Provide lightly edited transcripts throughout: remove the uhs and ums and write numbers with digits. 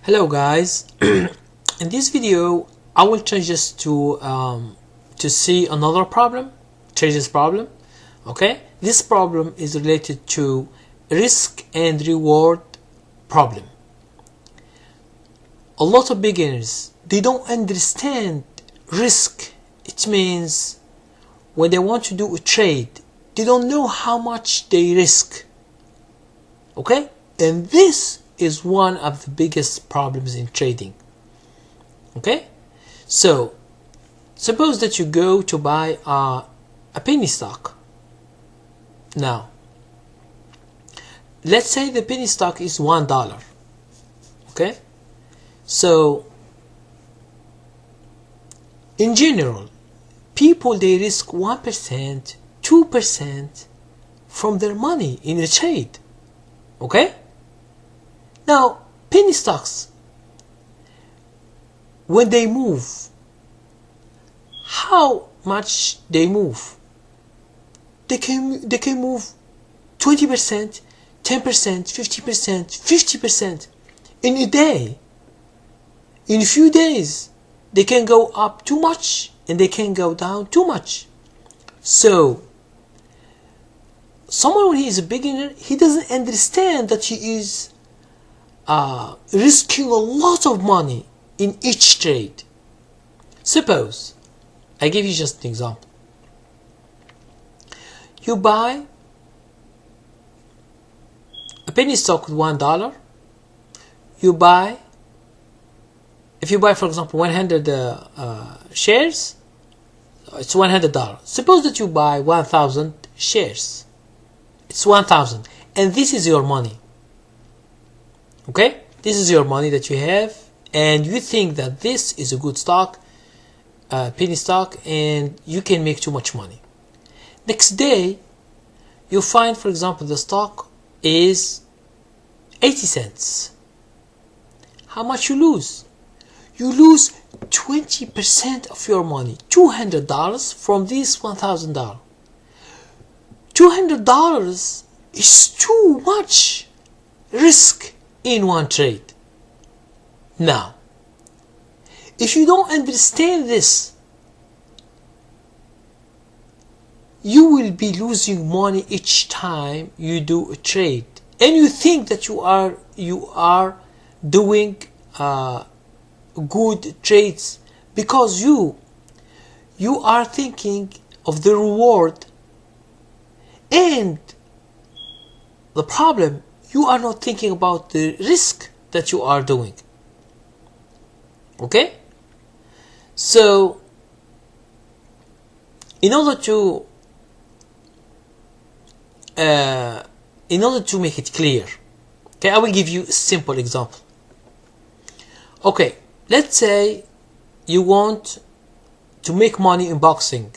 Hello guys. In this video I will try just to see another problem, traders problem. Okay, this problem is related to risk and reward problem. A lot of beginners, they don't understand risk. It means when they want to do a trade, they don't know how much they risk. Okay, and this is one of the biggest problems in trading. Okay, so suppose that you go to buy a penny stock. Now let's say the penny stock is $1. Okay, so in general people, they risk 1%, 2% from their money in a trade. Okay, now penny stocks, when they move, how much they move? They can move 20%, 10%, 50%, 50% in a day. In a few days they can go up too much and they can go down too much. So someone, when he is a beginner, he doesn't understand that he is risking a lot of money in each trade. Suppose I give you just an example. You buy a penny stock with $1. You buy, if you buy for example 100 shares, it's $100. Suppose that you buy 1,000 shares. It's 1,000, and this is your money. Okay, this is your money that you have, and you think that this is a good stock, penny stock, and you can make too much money. Next day you find, for example, the stock is 80 cents. How much you lose? You lose 20% of your money, $200 from this $1,000. $200 is too much risk in one trade. Now, if you don't understand this, you will be losing money each time you do a trade, and you think that you are doing good trades because you are thinking of the reward. And the problem, you are not thinking about the risk that you are doing. Okay? So in order to make it clear, okay, I will give you a simple example. Okay, let's say you want to make money in boxing.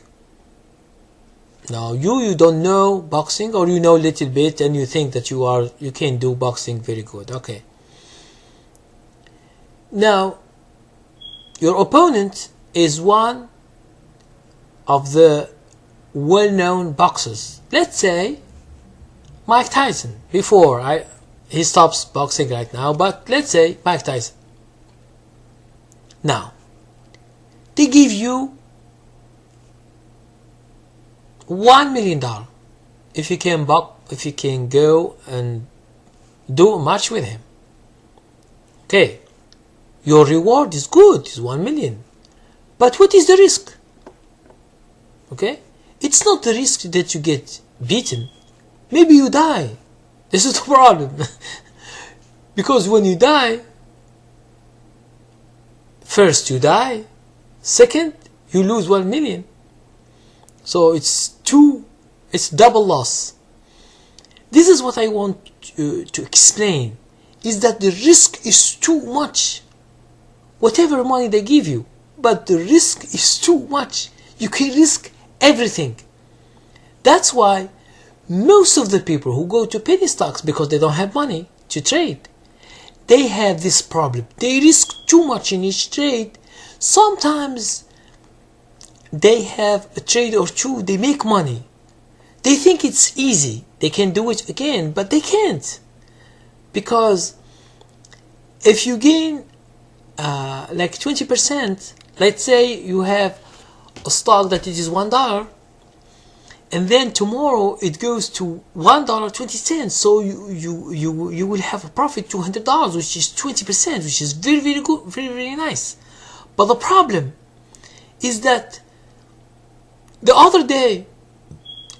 Now you don't know boxing, or you know a little bit and you think that you can do boxing very good. Okay, now your opponent is one of the well-known boxers. Let's say Mike Tyson. He stops boxing right now, but let's say Mike Tyson. Now they give you $1 million if you can go and do a match with him. Okay, your reward is good, it's 1 million, but what is the risk? Okay, it's not the risk that you get beaten. Maybe you die. This is the problem. Because when you die, first you die, second you lose 1 million. So it's double loss. This is what I want to explain, is that the risk is too much. Whatever money they give you, but the risk is too much. You can risk everything. That's why most of the people who go to penny stocks, because they don't have money to trade, they have this problem. They risk too much in each trade. Sometimes they have a trade or two, they make money. They think it's easy, they can do it again, but they can't, because if you gain like 20%, let's say you have a stock that it is $1, and then tomorrow it goes to $1.20, so you will have a profit $200, which is 20%, which is very, very good, very, very nice. But the problem is that the other day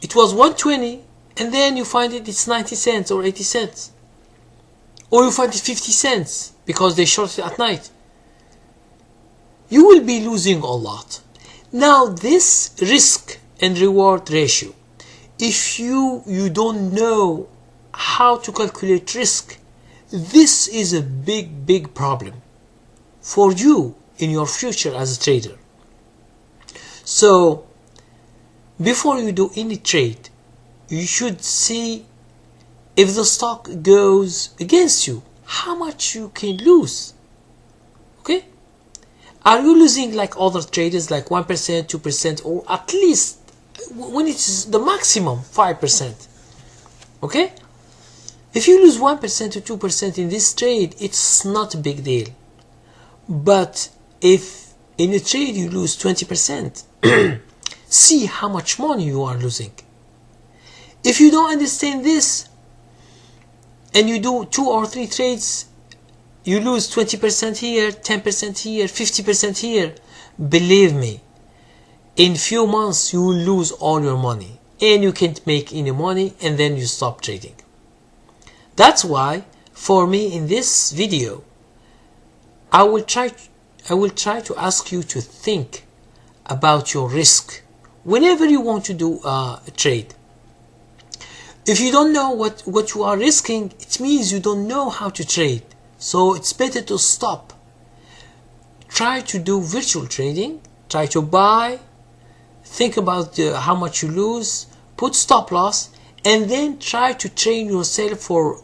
it was 120, and then you find it's 90 cents or 80 cents, or you find it 50 cents because they shorted at night. You will be losing a lot. Now this risk and reward ratio, if you don't know how to calculate risk, this is a big problem for you in your future as a trader. So before you do any trade, you should see if the stock goes against you, how much you can lose. Okay? Are you losing like other traders, like 1%, 2%, or at least when it's the maximum 5%? Okay? If you lose 1% to 2% in this trade, it's not a big deal. But if in a trade you lose 20%, see how much money you are losing. If you don't understand this and you do 2 or 3 trades, you lose 20% here, 10% here, 50% here, believe me, in few months you will lose all your money and you can't make any money, and then you stop trading. That's why for me in this video I will try to ask you to think about your risk whenever you want to do a trade. If you don't know what you are risking, it means you don't know how to trade. So it's better to stop. Try to do virtual trading. Try to buy. Think about how much you lose. Put stop loss. And then try to train yourself for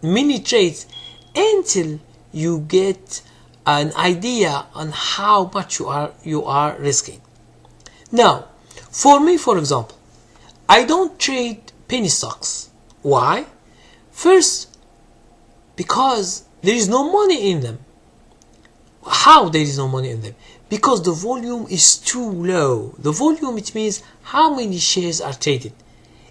mini trades until you get an idea on how much you are risking. Now, for me, for example, I don't trade penny stocks. Why? First, because there is no money in them. How there is no money in them? Because the volume is too low. The volume, it means how many shares are traded.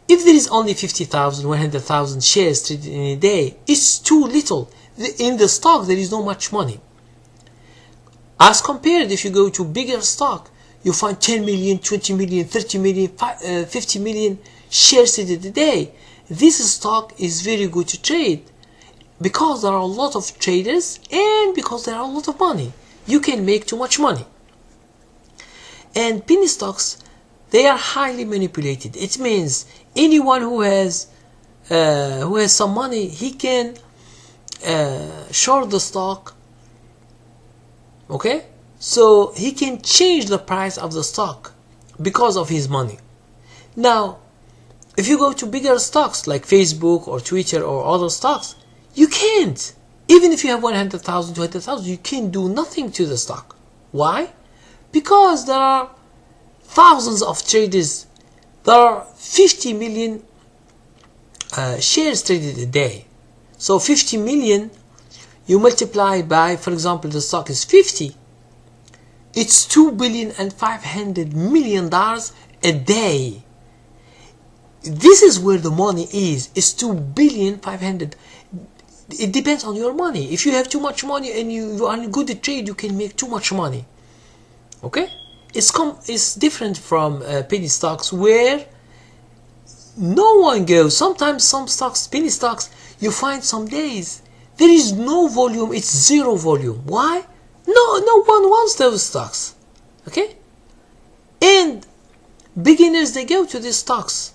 If there is only 50,000, 100,000 shares traded in a day, it's too little. In the stock, there is not much money. As compared, if you go to bigger stock, you find 10 million, 20 million, 30 million, 50 million shares traded a day. This stock is very good to trade because there are a lot of traders and because there are a lot of money. You can make too much money. And penny stocks, they are highly manipulated. It means anyone who has some money, he can short the stock. Okay, so he can change the price of the stock because of his money. Now, if you go to bigger stocks like Facebook or Twitter or other stocks, you can't. Even if you have 100,000, 200,000, you can't do nothing to the stock. Why? Because there are thousands of traders. There are 50 million shares traded a day. So 50 million, you multiply by, for example, the stock is 50. It's $2.5 billion a day. This is where the money is. It's $2.5 billion. It depends on your money. If you have too much money and you are good at trade, you can make too much money. Okay? It's different from penny stocks where no one goes. Sometimes some stocks, penny stocks, you find some days there is no volume. It's zero volume. Why? No one wants those stocks. Okay? And beginners, they go to these stocks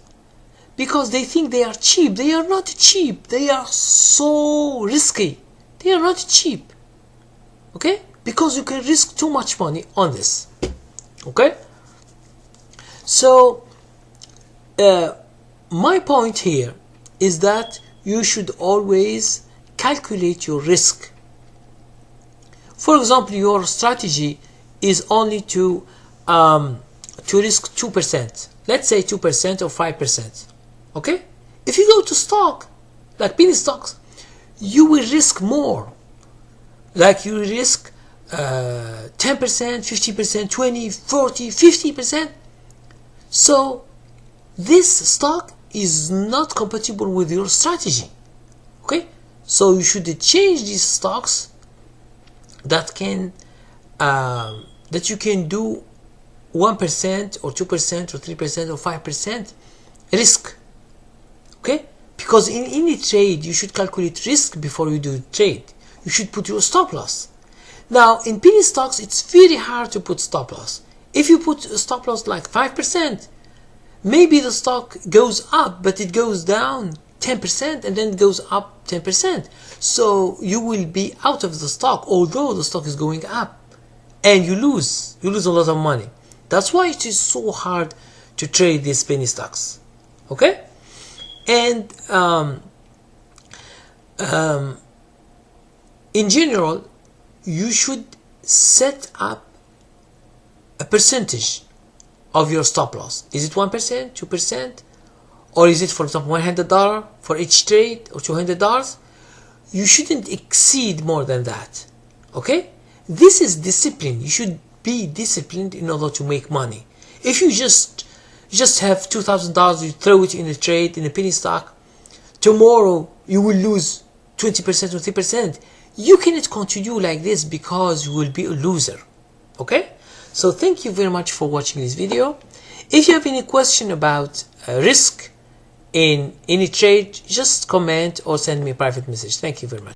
because they think they are cheap. They are not cheap. They are so risky. They are not cheap. Okay? Because you can risk too much money on this. Okay? So, my point here is that you should always calculate your risk. For example, your strategy is only to risk 2%. Let's say 2% or 5%. Okay? If you go to stock, like penny stocks, you will risk more. Like you risk 10%, 50%, 20, 40, 50%. So this stock is not compatible with your strategy. Okay, so you should change these stocks that can that you can do 1% or 2% or 3% or 5% risk. Okay, because in any trade you should calculate risk before you do trade. You should put your stop loss. Now in penny stocks it's very hard to put stop loss. If you put a stop loss like 5%, maybe the stock goes up but it goes down 10% and then it goes up 10%. So you will be out of the stock although the stock is going up, and you lose a lot of money. That's why it is so hard to trade these penny stocks. Okay, and in general you should set up a percentage of your stop loss. Is it 1%, 2%, or is it, for example, $100 for each trade, or $200? You shouldn't exceed more than that. Okay, this is discipline. You should be disciplined in order to make money. If you just have $2,000, you throw it in a trade in a penny stock, tomorrow you will lose 20% or 30%. You cannot continue like this because you will be a loser. Okay, so thank you very much for watching this video. If you have any question about risk in any trade, just comment or send me a private message. Thank you very much.